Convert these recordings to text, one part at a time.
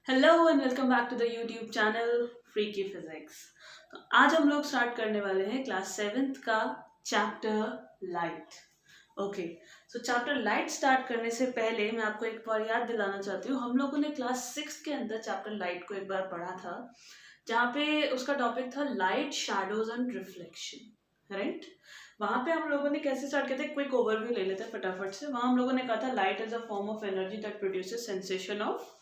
Hello and welcome back to the YouTube channel freaky physics. तो आज हम लोग स्टार्ट करने वाले हैं क्लास 7th का चैप्टर लाइट। ओके, सो चैप्टर लाइट स्टार्ट करने से पहले मैं आपको एक बार याद दिलाना चाहती हूँ, हम लोगों ने क्लास 6 के अंदर चैप्टर लाइट को एक बार पढ़ा था, जहाँ पे उसका टॉपिक था light, shadows and reflection, right. वहाँ पे हम लोगों ने कैसे स्टार्ट किया था, क्विक ओवरव्यू ले लेते हैं फटाफट से। वहाँ हम लोगों ने कहा था light is a form of energy that produces sensation of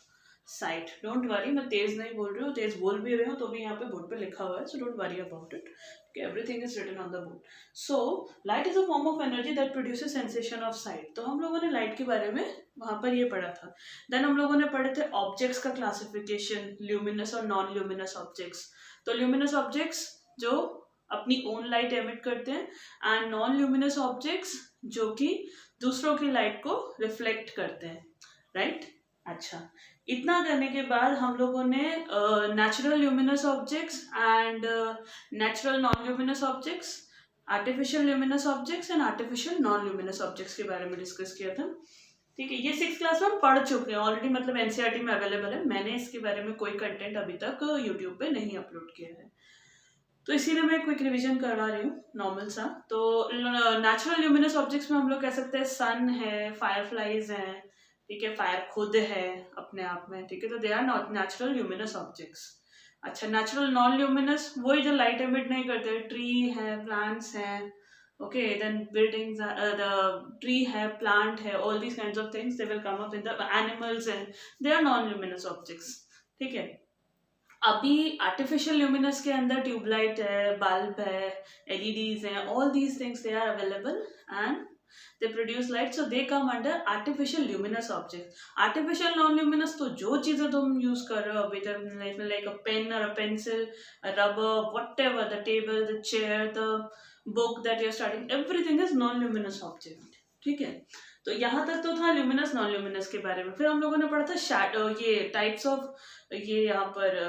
site. Don't worry, मैं तेज नहीं बोल रही हूँ, तेज बोल भी रही हूँ तो भी यहाँ पे बोर्ड पे लिखा हुआ है, so don't worry about it, everything is written on the board. So light is a form of energy that produces sensation of sight. तो हम लोगों ने लाइट के बारे में वहां पर ये पढ़ा था। देन हम लोगों ने पढ़े थे ऑब्जेक्ट्स का क्लासिफिकेशन, ल्यूमिनस और नॉन ल्यूमिनस ऑब्जेक्ट्स। तो ल्यूमिनस ऑब्जेक्ट्स जो अपनी ओन लाइट एमिट करते हैं, एंड नॉन ल्यूमिनस ऑब्जेक्ट्स जो कि दूसरों की लाइट को रिफ्लेक्ट करते हैं, राइट। अच्छा, इतना करने के बाद हम लोगों ने natural luminous objects and natural non luminous objects, artificial luminous objects and artificial non luminous objects के बारे में डिस्कस किया था। ठीक है, ये 6th क्लास में हम पढ़ चुके हैं ऑलरेडी, मतलब एनसीईआरटी में अवेलेबल है। मैंने इसके बारे में कोई कंटेंट अभी तक यूट्यूब पे नहीं अपलोड किया है, तो इसीलिए मैं क्विक रिवीजन करवा रही हूँ नॉर्मल सा। तो नेचुरल ल्यूमिनस ऑब्जेक्ट्स में हम लोग कह सकते हैं सन है, फायरफ्लाइज है, ठीक है, फायर खुद है अपने आप में, ठीक है, तो they are not natural luminous objects. अच्छा, नेचुरल नॉन ल्यूमिनस वही जो लाइट एमिट नहीं करते, ट्री है, प्लांट्स है, okay, then buildings, the tree है, प्लांट है, all these kinds of things they will come up in the animals and they are non luminous objects, ठीक है। अभी आर्टिफिशियल ल्यूमिनस के अंदर ट्यूबलाइट है, बल्ब है, एलईडीज हैं, all these things they are available and they produce light, so they come under artificial luminous objects. Artificial non luminous तो जो चीजें तुम यूज कर रहे हो अभी तक, like a pen or a pencil, a rubber, whatever, the table, the chair, the book that you're studying, everything is non luminous object, ठीक है। तो यहाँ तक तो था ल्यूमिनस नॉन ल्यूमिनस के बारे में। फिर हम लोगों ने पढ़ा था शैडो, ये टाइप्स ऑफ, ये यहाँ पर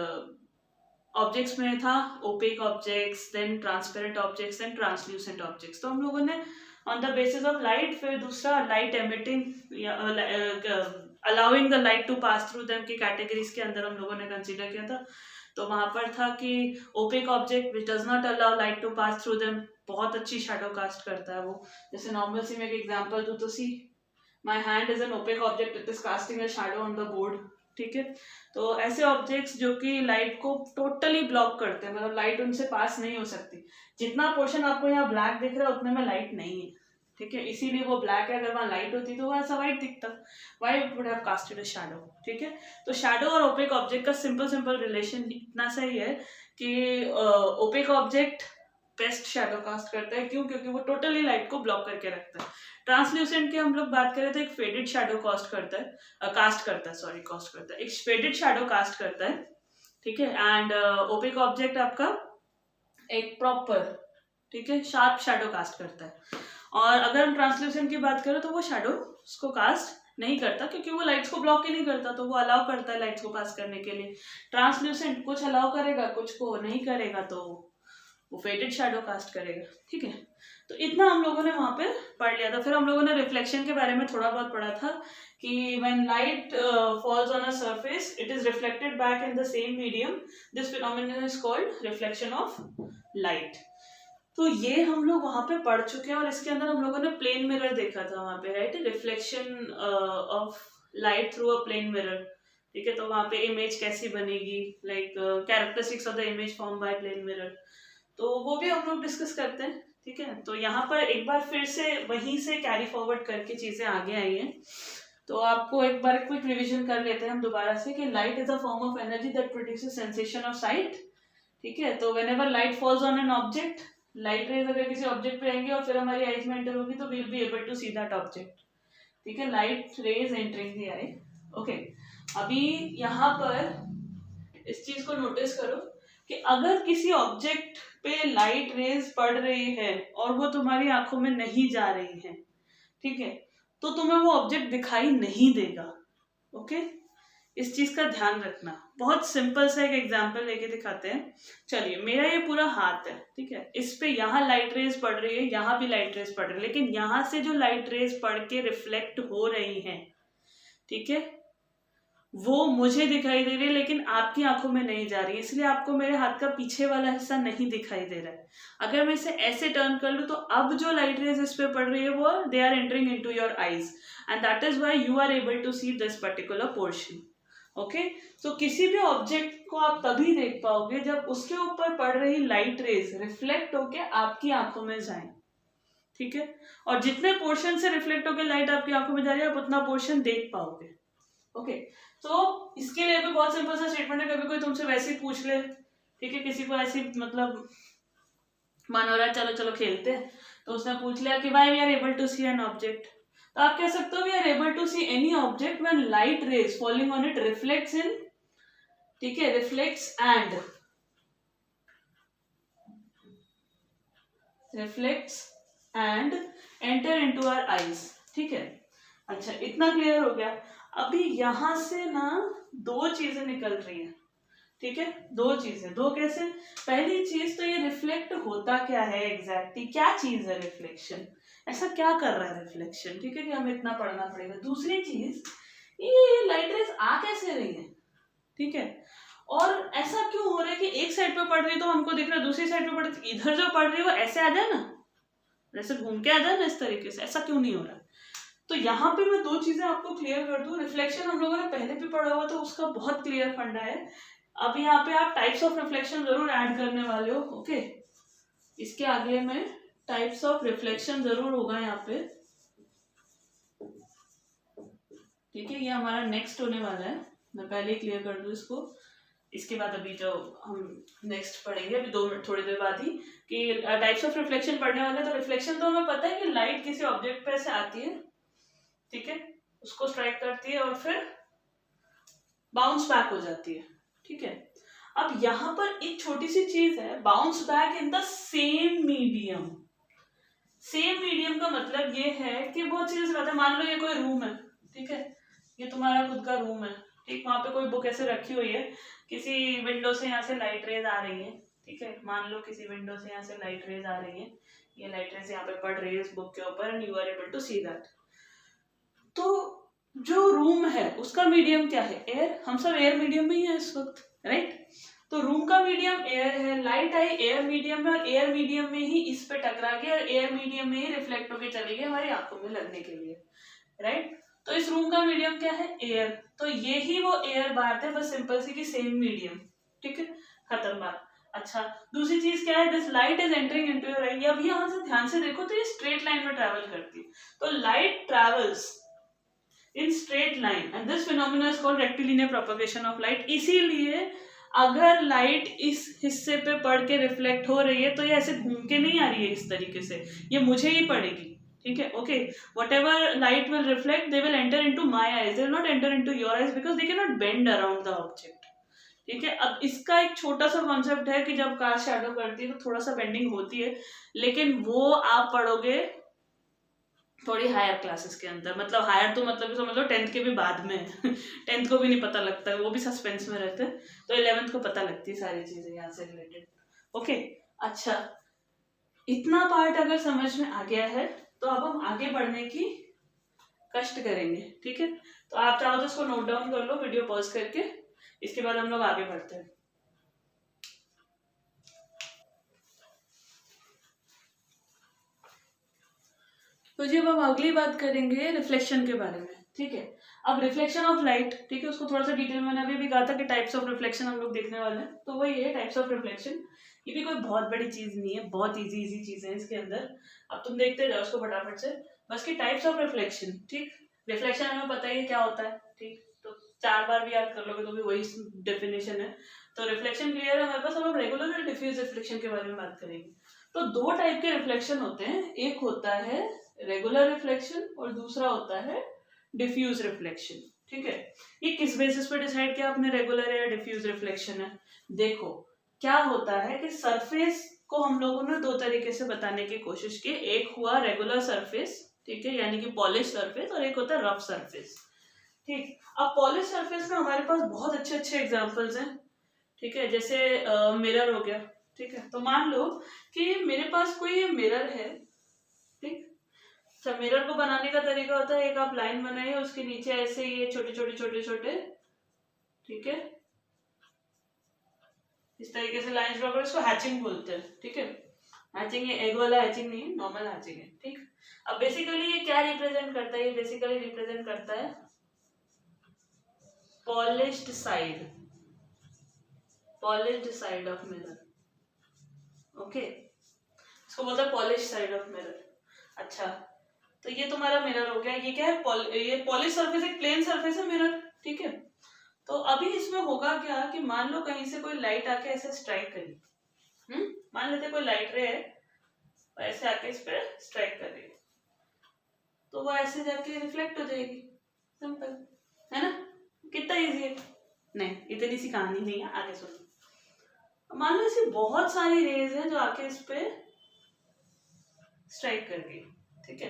ऑब्जेक्ट्स में था opaque objects, then transparent objects and translucent objects. तो हम लोगों ने on the basis of light, फिर दूसरा light emitting, allowing the light to pass through them की कैटेगरीज के अंदर हम लोगों ने कंसीडर किया था। तो वहां पर था कि opaque object which does not allow light to pass through them, बहुत अच्छी शैडो कास्ट करता है वो। जैसे नॉर्मल सी मैं एक एग्जांपल दूं तो see my hand is an opaque object, it is casting a shadow on the board, ठीक है। तो ऐसे ऑब्जेक्ट्स जो कि लाइट को टोटली ब्लॉक करते हैं, मतलब लाइट उनसे पास नहीं हो सकती। जितना पोर्शन आपको यहाँ ब्लैक दिख रहा है उतने में लाइट नहीं है, ठीक है, इसीलिए वो ब्लैक है। अगर वहाँ लाइट होती तो वहाँ ऐसा व्हाइट दिखता, why it would have casted a shadow, ठीक है। तो शैडो और ओपेक ऑब्जेक्ट का सिंपल रिलेशन इतना सही है कि opaque object best shadow cast करता है, क्यों? क्योंकि वो टोटली लाइट को ब्लॉक करके रखता है। ट्रांसल्यूसेंट की हम लोग बात करें तो एक फेडेड शैडो कास्ट करता है, कास्ट करता है, एक फेडेड शैडो कास्ट करता है, ठीक है। एंड ओपेक ऑब्जेक्ट आपका एक प्रॉपर, ठीक है, शार्प शैडो कास्ट करता है। और अगर हम ट्रांसल्यूसेंट की बात करें तो वो शैडो उसको कास्ट नहीं करता, क्योंकि वो लाइट्स को ब्लॉक ही नहीं करता, तो वो अलाउ करता है लाइट्स को पास करने के लिए। ट्रांसल्यूसेंट कुछ अलाउ करेगा, कुछ को नहीं करेगा, तो वो फेडेड शैडो कास्ट करेगा, ठीक है। तो इतना हम लोगों ने वहां पे पढ़ लिया था। फिर हम लोगों ने रिफ्लेक्शन के बारे में थोड़ा बहुत पढ़ा था कि when light falls on a surface, it is reflected back in the same medium. This phenomenon is called reflection of light. तो ये हम लोग वहां पे पढ़ चुके हैं, और इसके अंदर हम लोगों ने प्लेन मिरर देखा था वहां पे, right, reflection of light through a plane mirror, ठीक है। तो वहां पे इमेज कैसी बनेगी, like characteristics of the image form by plane mirror, तो वो भी हम लोग डिस्कस करते हैं, ठीक है। तो यहाँ पर एक बार फिर से वहीं से कैरी फॉरवर्ड करके चीजें आगे आई हैं। तो आपको एक बार क्विक रिवीजन कर लेते हैं हम दोबारा से कि light is a form of energy that produces sensation of site, ठीक है। तो whenever light falls on an object, light rays अगर किसी ऑब्जेक्ट पे आएंगे और फिर हमारी आईज में एंटर होगी तो we will be able to see that object, ठीक है, light rays entering the eye, okay. अभी यहाँ पर इस चीज को नोटिस करो कि अगर किसी ऑब्जेक्ट पे लाइट रेज पड़ रही है और वो तुम्हारी आंखों में नहीं जा रही है, ठीक है, तो तुम्हें वो ऑब्जेक्ट दिखाई नहीं देगा, ओके। इस चीज का ध्यान रखना। बहुत सिंपल सा एक एग्जांपल लेके दिखाते हैं। चलिए, मेरा ये पूरा हाथ है, ठीक है, इस पे यहाँ लाइट रेज पड़ रही है, यहाँ भी लाइट रेज पड़ रही है, लेकिन यहाँ से जो लाइट रेज पड़ के रिफ्लेक्ट हो रही है, ठीक है, वो मुझे दिखाई दे रही है लेकिन आपकी आंखों में नहीं जा रही है, इसलिए आपको मेरे हाथ का पीछे वाला हिस्सा नहीं दिखाई दे रहा है। अगर मैं इसे ऐसे टर्न कर लूँ तो अब जो लाइट रेज इस पे पड़ रही है वो they are entering into your eyes and that is why you are able to see this particular portion. Okay, so किसी भी ऑब्जेक्ट को आप तभी देख पाओगे जब उसके ऊपर पड़ रही लाइट रेज रिफ्लेक्ट होके आपकी आंखों में जाए। ठीक है, और जितने पोर्शन से रिफ्लेक्ट होकर लाइट आपकी आंखों में जा रही है आप उतना पोर्शन देख पाओगे। ओके, तो इसके लिए भी बहुत सिंपल सा स्टेटमेंट है। कभी कोई तुमसे वैसे ही पूछ ले, ठीक है, किसी को ऐसी मतलब मन हो रहा है चलो चलो खेलते हैं, तो उसने पूछ लिया कि why we are able to see an object, तो आप कह सकते हो we are able to see any object when light rays falling on it reflects in, ठीक है, reflects and enter into our eyes. ठीक है, अच्छा इतना क्लियर हो गया। अभी यहां से ना दो चीजें निकल रही हैं, ठीक है, दो चीजें। दो कैसे? पहली चीज तो ये रिफ्लेक्ट होता क्या है एग्जैक्टली, क्या चीज है रिफ्लेक्शन, ऐसा क्या कर रहा है रिफ्लेक्शन, ठीक है, कि हमें इतना पढ़ना पड़ेगा। दूसरी चीज, ये लाइट रेज आ कैसे रही है, ठीक है, और ऐसा क्यों हो रहा है कि एक साइड पे पड़ रही है तो हमको दिख रहा है, दूसरी साइड पे पड़ रही है इधर जो पड़ रही है वो ऐसे आ जाए ना, जैसे घूम के आ जाए ना इस तरीके से, ऐसा क्यों नहीं हो रहा है। तो यहाँ पे मैं दो चीजें आपको क्लियर कर दूं। रिफ्लेक्शन हम लोगों ने पहले भी पढ़ा हुआ तो उसका बहुत क्लियर फंडा है। अब यहाँ पे आप टाइप्स ऑफ रिफ्लेक्शन जरूर ऐड करने वाले हो। ओके, इसके आगे में टाइप्स ऑफ रिफ्लेक्शन जरूर होगा यहाँ पे, ठीक है, ये हमारा नेक्स्ट होने वाला है। मैं पहले ही क्लियर कर दूं इसको, इसके बाद अभी जो हम नेक्स्ट पढ़ेंगे अभी 2 मिनट थोड़ी देर बाद ही, कि टाइप्स ऑफ रिफ्लेक्शन पढ़ने वाले हैं। तो रिफ्लेक्शन तो हमें पता है कि लाइट किसी ऑब्जेक्ट पे से आती है, ठीक है, उसको स्ट्राइक करती है और फिर बाउंस बैक हो जाती है। ठीक है, अब यहां पर एक छोटी सी चीज है, bounce back in the same medium. Same medium का मतलब ये है कि बहुत चीजें बात है। मान लो ये कोई रूम है, ठीक है, ये तुम्हारा खुद का रूम है, ठीक, वहां पे कोई बुक ऐसे रखी हुई है, किसी विंडो से यहाँ से लाइट रेज आ रही है, ठीक है, मान लो किसी विंडो से यहाँ से लाइट रेज आ रही है, ये लाइट रेज यहाँ पे पड़ रही है इस बुक के ऊपर and you are able to see that. तो जो रूम है उसका मीडियम क्या है? एयर। हम सब एयर मीडियम में ही है इस वक्त, राइट। तो रूम का मीडियम एयर है, लाइट आई एयर मीडियम में और एयर मीडियम में ही इस पे टकरा गई और एयर मीडियम में ही रिफ्लेक्ट होकर चली गई हमारी आंखों में लगने के लिए, राइट। तो इस रूम का मीडियम क्या है? एयर। तो ये ही वो एयर बात है, बस सिंपल सी की सेम मीडियम, ठीक है, खत्म बात। अच्छा, दूसरी चीज क्या है? This light is entering into your eye. अब यहाँ से ध्यान से देखो तो ये स्ट्रेट लाइन में ट्रेवल करती है, तो light travels in straight line and this phenomena is called rectilinear propagation of light. इसीलिए अगर लाइट इस हिस्से पे पड़ के रिफ्लेक्ट हो रही है तो ये ऐसे घूम के नहीं आ रही है इस तरीके से, ये मुझे ही पड़ेगी, ठीक है। Okay, what ever light will reflect they will enter into my eyes, they will not enter into your eyes because they can not bend around the object, ठीक है। अब इसका एक छोटा सा कॉन्सेप्ट है कि जब कार शैडो करती है तो थोड़ा सा बेंडिंग होती है, लेकिन वो आप पढ़ोगे थोड़ी हायर क्लासेस के अंदर, मतलब हायर तो मतलब समझ लो 10th के भी बाद में 10th को भी नहीं पता लगता है, वो भी सस्पेंस में रहते हैं, तो 11th को पता लगती है सारी चीजें यहाँ से रिलेटेड। ओके, अच्छा इतना पार्ट अगर समझ में आ गया है तो अब हम आगे बढ़ने की कष्ट करेंगे, ठीक है। तो आप चाहो तो इसको नोट डाउन कर लो वीडियो पॉज करके, इसके बाद हम लोग आगे बढ़ते हैं। तो जी अब हम अगली बात करेंगे रिफ्लेक्शन के बारे में, ठीक है। अब रिफ्लेक्शन ऑफ लाइट, ठीक है, उसको थोड़ा सा डिटेल मैंने अभी भी कहा था कि टाइप्स ऑफ रिफ्लेक्शन हम लोग देखने वाले हैं, तो वही है टाइप्स ऑफ रिफ्लेक्शन। ये भी कोई बहुत बड़ी चीज नहीं है, बहुत इजी इजी चीजें हैं इसके अंदर, अब तुम देखते जाओ उसको फटाफट से। बस की टाइप्स ऑफ रिफ्लेक्शन, ठीक, रिफ्लेक्शन हमें पता ही क्या होता है, ठीक, तो 4 बार भी याद कर लोगे तो भी वही डेफिनेशन है। तो रिफ्लेक्शन क्लियर है हमारे पास। अब हम रेगुलर और डिफ्यूज रिफ्लेक्शन के बारे में बात करेंगे। तो 2 टाइप के रिफ्लेक्शन होते हैं, एक होता है रेगुलर रिफ्लेक्शन और दूसरा होता है डिफ्यूज रिफ्लेक्शन, ठीक है। ये किस बेसिस पे डिसाइड किया आपने रेगुलर है या डिफ्यूज रिफ्लेक्शन है? देखो क्या होता है कि सरफेस को हम लोगों ने 2 तरीके से बताने की कोशिश की। एक हुआ रेगुलर सरफेस, ठीक है, यानी कि पॉलिश सरफेस, और एक होता है रफ सरफेस, ठीक। अब पॉलिश सरफेस में हमारे पास बहुत अच्छे अच्छे एग्जांपल्स हैं, ठीक है, जैसे मिरर हो गया, ठीक है। तो मान लो कि मेरे पास कोई मिरर है, ठीक। तो मिरर को बनाने का तरीका होता है, एक आप लाइन बनाइए, उसके नीचे ऐसे ये छोटे छोटे छोटे छोटे ठीक है, इस तरीके से लाइंस ड्रॉ करो, इसको हैचिंग बोलते हैं। ठीक है, हैचिंग, ये एग वाला हैचिंग नहीं है, नॉर्मल हैचिंग है। ठीक, अब बेसिकली ये क्या रिप्रेजेंट करता है, ये बेसिकली रिप्रेजेंट करता है polished side, polished side of mirror. Okay, इसको बोलते हैं पॉलिश साइड ऑफ मिरर। अच्छा, तो ये तुम्हारा मिरर हो गया। ये क्या है, ये पॉलिश सरफेस, एक प्लेन सरफेस है मिरर। ठीक है, तो अभी इसमें होगा क्या कि मान लो कहीं से कोई लाइट आके ऐसे स्ट्राइक करी, मान लेते कोई लाइट रे है, ऐसे आके इस पे स्ट्राइक कर रही है, तो वो ऐसे जाके रिफ्लेक्ट हो जाएगी। सिंपल है ना, कितना इजी है। नहीं, इतनी सी कहानी नहीं है, आगे सुनो। मान लो ऐसी बहुत सारी रेज हैं जो आके इस पे स्ट्राइक कर गई। ठीक है,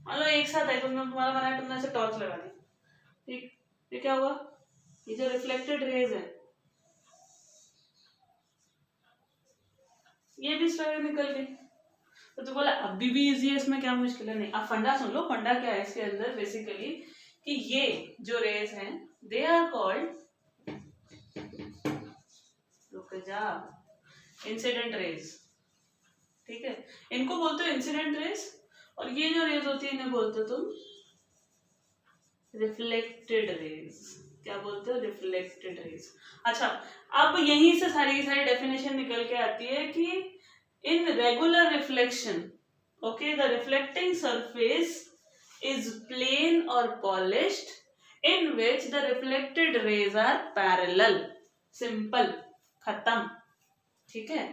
मान लो एक साथ आई, तुमने तुम्हारा बनाया, तुमने ऐसे टॉर्च लगा दी। ठीक, ये क्या हुआ, ये जो रिफ्लेक्टेड रेज है ये भी स्ट्राइक निकल गई। तो बोला अभी भी इजी है, इसमें क्या मुश्किल है। नहीं, अब फंडा सुन लो। फंडा क्या है इसके अंदर बेसिकली, कि ये जो रेज हैं दे आर कॉल्ड, रुक जा, इंसिडेंट रेज। ठीक है, इनको बोलते हो इंसिडेंट रेज, और ये जो रेज होती है इन्हें बोलते हो तुम रिफ्लेक्टेड रेज। क्या बोलते हो, रिफ्लेक्टेड रेज। अच्छा, अब यहीं से सारी की सारी डेफिनेशन निकल के आती है कि in regular reflection, okay, the reflecting surface is plain or polished in which the reflected rays are parallel. Simple, खत्म। ठीक है,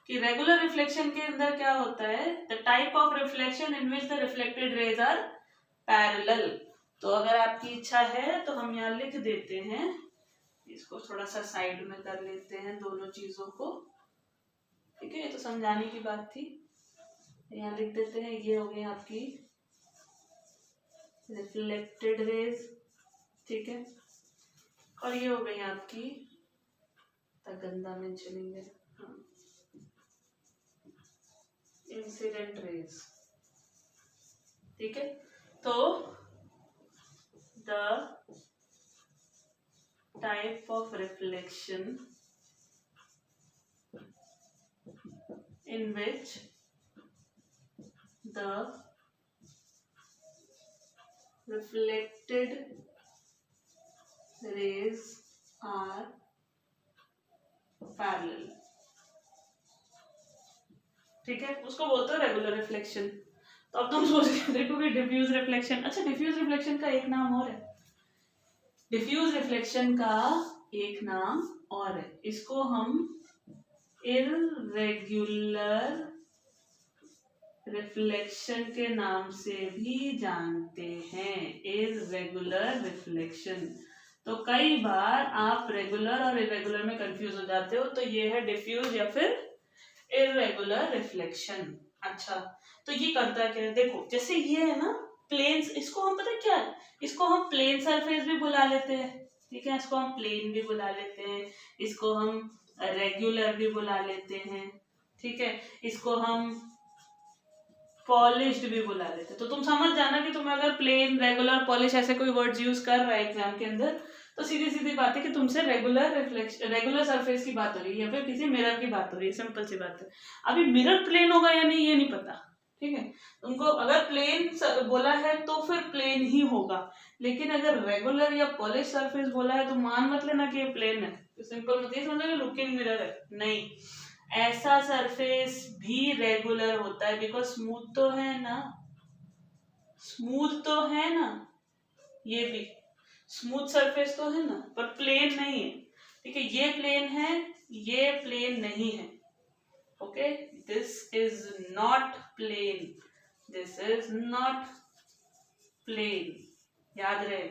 कि रेगुलर रिफ्लेक्शन के अंदर क्या होता है, the type of reflection in which the reflected rays are parallel. तो अगर आपकी इच्छा है तो हम यहाँ लिख देते हैं, इसको थोड़ा सा साइड में कर लेते हैं दोनों चीजों को। ठीक है, ये तो समझाने की बात थी, यहाँ लिख देते हैं। ये हो गई आपकी रिफ्लेक्टेड रेज। ठीक है, और ये हो गई आपकी, गंदा मेंशनिंग है, इंसिडेंट रेज। ठीक है, तो the type of reflection in which the reflected rays are parallel। ठीक है, उसको बोलते हो रेगुलर रिफ्लेक्शन। तो अब तुम सोच रहे देखो कि डिफ्यूज रिफ्लेक्शन, अच्छा डिफ्यूज रिफ्लेक्शन का एक नाम और है, डिफ्यूज रिफ्लेक्शन का एक नाम और है, इसको हम इररेगुलर रिफ्लेक्शन के नाम से भी जानते हैं, इररेगुलर रिफ्लेक्शन। तो कई बार आप रेगुलर और इरेगुलर में कंफ्यूज हो जाते हो, तो ये है डिफ्यूज या फिर इररेगुलर रिफ्लेक्शन। अच्छा, तो ये करता क्या है, देखो जैसे ये है ना प्लेन, इसको हम पता है क्या है, इसको हम प्लेन सरफेस भी बुला लेते हैं। ठीक है, इसको हम प्लेन भी बुला लेते हैं, इसको हम रेगुलर भी बुला लेते हैं। ठीक है, इसको हम पॉलिश्ड भी बुला लेते। तो तुम समझ जाना कि तुम्हें अगर प्लेन, रेगुलर, पॉलिश ऐसे कोई वर्ड्स यूज कर रहा है एग्जाम के अंदर, तो सीधी सीधी बात है कि तुमसे रेगुलर रिफ्लेक्शन, रेगुलर सरफेस की बात हो रही है या फिर किसी मिरर की बात हो रही है। सिंपल सी बात है। अभी मिरर प्लेन होगा या नहीं ये नहीं पता। ठीक है, तुमको अगर प्लेन बोला है तो फिर प्लेन ही होगा, लेकिन अगर रेगुलर या पॉलिश सरफेस बोला है तो मान मत लेना कि ये प्लेन है। तो सिंपल मत ये समझो कि लुकिंग मिरर है, नहीं, ऐसा सरफेस भी रेगुलर होता है, बिकॉज स्मूथ तो है ना, स्मूथ तो है ना, ये भी स्मूथ सरफेस तो है ना, पर प्लेन नहीं है। ठीक है, ये प्लेन है, ये प्लेन नहीं है। Okay, this is not plane, this is not plane, याद रहे।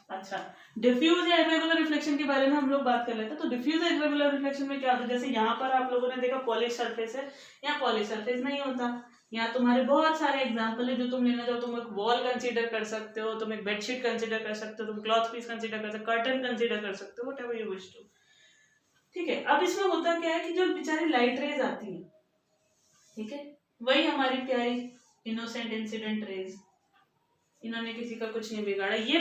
अच्छा, डिफ्यूज या इरेगुलर रिफ्लेक्शन के बारे में हम लोग बात कर लेते हैं। तो डिफ्यूज या इरेगुलर रिफ्लेक्शन में क्या होता है, जैसे यहाँ पर आप लोगों ने देखा पॉलिश सरफेस है, यहाँ पॉलिश सरफेस नहीं होता। यहाँ तुम्हारे बहुत सारे एग्जांपल है जो तुम लेना चाहो, तुम एक वॉल कंसीडर कर सकते हो, तुम एक बेडशीट कंसीडर कर सकते हो, तुम क्लॉथ पीस कंसीडर कर सकते हो, कर्टन कंसीडर कर सकते हो, व्हाटएवर यू विश टू। ठीक है, अब इसमें होता क्या है कि जो बेचारी लाइट रेज आती है, ठीक है, वही हमारी प्यारी इनोसेंट इंसिडेंट रेज, इन्होंने किसी का कुछ नहीं बिगाड़ा, ये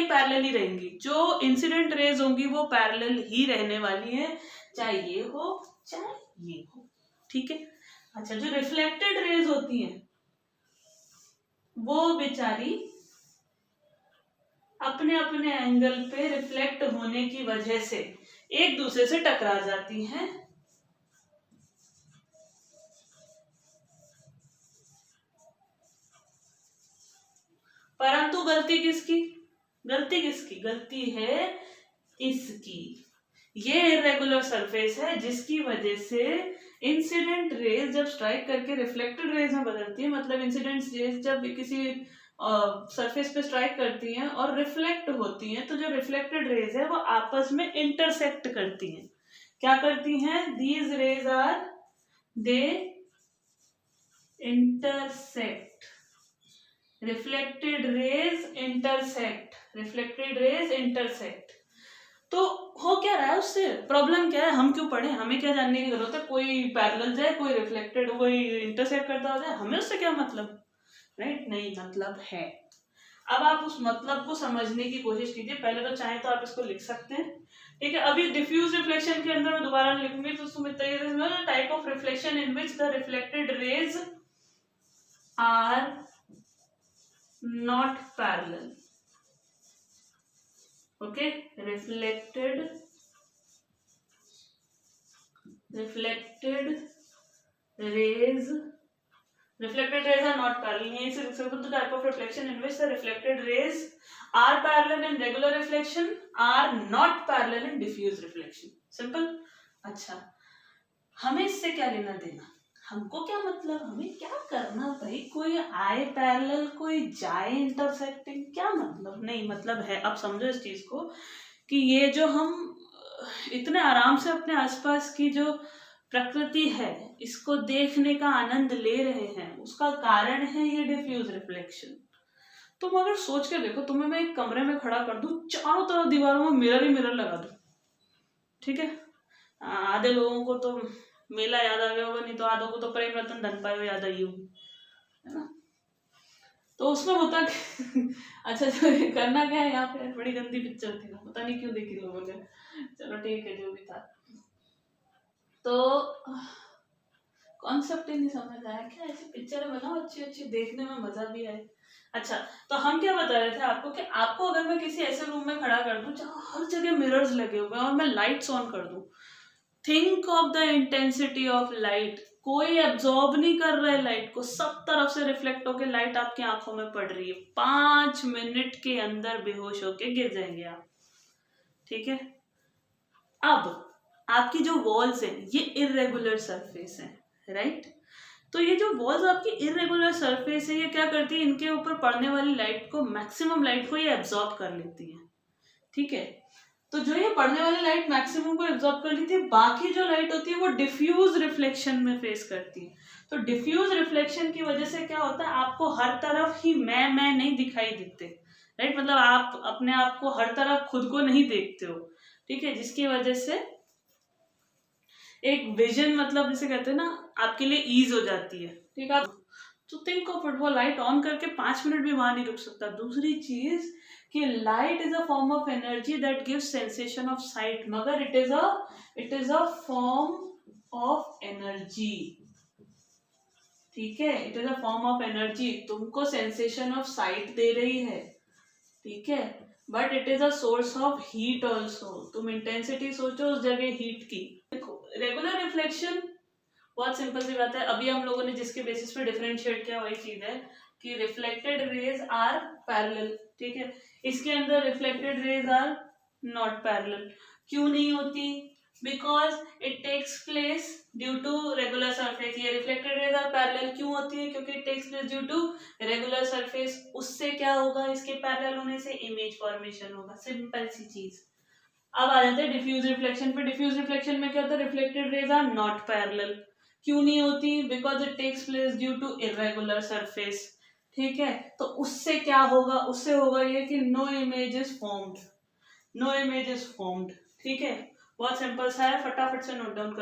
पैरेलल ही रहेंगी, जो इंसिडेंट रेज होंगी वो पैरेलल ही रहने वाली है, चाहे ये हो चाहे ये हो, ठीक है। अच्छा, जो रिफ्लेक्टेड रेज होती हैं वो बेचारी अपने अपने एंगल पे रिफ्लेक्ट होने की वजह से एक दूसरे से टकरा जाती हैं, परंतु गलती किसकी, गलती है इसकी। ये इरेगुलर सरफेस है जिसकी वजह से इंसिडेंट रेज जब स्ट्राइक करके रिफ्लेक्टेड रेज में बदलती है, मतलब इंसिडेंट रेज जब किसी सरफेस पे स्ट्राइक करती हैं और रिफ्लेक्ट होती हैं, तो जो रिफ्लेक्टेड रेज है वो आपस में इंटरसेक्ट करती हैं। क्या करती हैं? These rays are they intersect, reflected rays intersect. तो हो क्या रहा है उससे, प्रॉब्लम क्या है, हम क्यों पढ़े, हमें क्या जानने की जरूरत है, कोई पैरेलल जाए, कोई रिफ्लेक्टेड, कोई इंटरसेक्ट करता हो जाए, हमें उससे क्या मतलब, राइट? नहीं, मतलब है। अब आप उस मतलब को समझने की कोशिश कीजिए, पहले तो चाहे तो आप इसको लिख सकते हैं, ठीक है। अभी डिफ्यूज रिफ्लेक्शन के अंदर मैं दोबारा लिखूंगी तो उसको type of reflection in which the reflected rays are not parallel, okay, reflected rays are not parallel. यहीं से लिख सकते हो, the type of reflection in which the reflected rays are parallel in regular reflection, are not parallel in diffuse reflection. Simple. अच्छा, हमें इससे क्या लेना देना, हमको क्या मतलब, हमें क्या करना भाई, कोई आए पैरेलल कोई जाए इंटरसेक्टिंग, क्या मतलब, नहीं मतलब है। अब समझो इस चीज को कि ये जो हम इतने आराम से अपने आसपास की जो प्रकृति है इसको देखने का आनंद ले रहे हैं, उसका कारण है ये डिफ्यूज रिफ्लेक्शन। तुम अगर सोच के देखो, तुम्हें मैं एक कमरे में खड़ा कर दूं, चारों तरफ दीवारों में मिरर ही मिरर लगा दूं, ठीक है, आधे लोगों को तो मेला याद आ गया होगा, नहीं तो आधों को तो प्रेम रतन धन पायो याद आई होगी, है ना। तो उसमें होता अच्छा, तो करना क्या है यहाँ पे, बड़ी गंदी पिक्चर थी ना, पता नहीं क्यों देखी लोगों ने, चलो ठीक है, जो भी था। तो कॉन्सेप्ट ही नहीं समझ आया क्या, ऐसी पिक्चर बनाओ अच्छी अच्छी, देखने में मजा भी आए। अच्छा, तो हम क्या बता रहे थे आपको कि आपको अगर मैं किसी ऐसे रूम में खड़ा कर दूं जहाँ हर जगह मिरर्स लगे हुए हैं और मैं लाइट्स ऑन कर दूं, think of the intensity of light, कोई एब्जॉर्ब नहीं कर रहा है लाइट को, सब तरफ से रिफ्लेक्ट होकर लाइट आपकी आंखों में पड़ रही है, 5 मिनट के अंदर बेहोश होके गिर जाएंगे आप, ठीक है। अब आपकी जो वॉल्स हैं ये इरेगुलर सरफेस है, राइट। तो ये जो वॉल्स आपकी इरेगुलर सरफेस है, ये क्या करती है, इनके ऊपर पड़ने वाली लाइट को, मैक्सिमम लाइट को ये एब्जॉर्ब कर लेती है, ठीक है। तो जो ये पड़ने वाली लाइट मैक्सिमम को एब्जॉर्ब कर लेती है, बाकी जो लाइट होती है वो डिफ्यूज रिफ्लेक्शन में फेस करती है। तो डिफ्यूज रिफ्लेक्शन की वजह से क्या होता है, आपको हर तरफ ही मैं नहीं दिखाई देते, राइट, मतलब आप अपने आप को हर तरफ खुद को नहीं देखते हो, ठीक है, जिसकी वजह से एक विजन, मतलब जिसे कहते हैं ना, आपके लिए ईज हो जाती है, ठीक है। तो थिंक ऑफ इट, वो लाइट ऑन करके 5 मिनट भी वहां नहीं रुक सकता। दूसरी चीज कि light is a form of energy that gives sensation of sight, मगर it is a form of energy, ठीक है, it is a form of energy, तुमको सेंसेशन ऑफ साइट दे रही है, ठीक है, but it is a source of heat also. तुम इंटेंसिटी सोचो उस जगह हीट की। देखो, रेगुलर रिफ्लेक्शन बहुत सिंपल सी बात है, अभी हम लोगों ने जिसके बेसिस पे डिफरेंशिएट किया वही चीज है कि रिफ्लेक्टेड रेज आर पैरेलल, ठीक है। इसके अंदर reflected rays are not parallel, क्यों नहीं होती, because it takes place due to regular surface. ये रिफ्लेक्टेड रेज आर पैरेलल क्यों होती है, क्योंकि it takes place due to regular surface. उससे क्या होगा, इसके पैरेलल होने से इमेज फॉर्मेशन होगा, सिंपल सी चीज। अब आ जाते हैं डिफ्यूज रिफ्लेक्शन पे। डिफ्यूज रिफ्लेक्शन में क्या होता है, reflected rays are not parallel, क्यों नहीं होती, because it takes place due to irregular surface, ठीक है। तो उससे क्या होगा, उससे होगा ये कि नो इमेज इज फॉर्म्ड, ठीक है। बहुत सिंपल सा है, फटाफट से नोट डाउन कर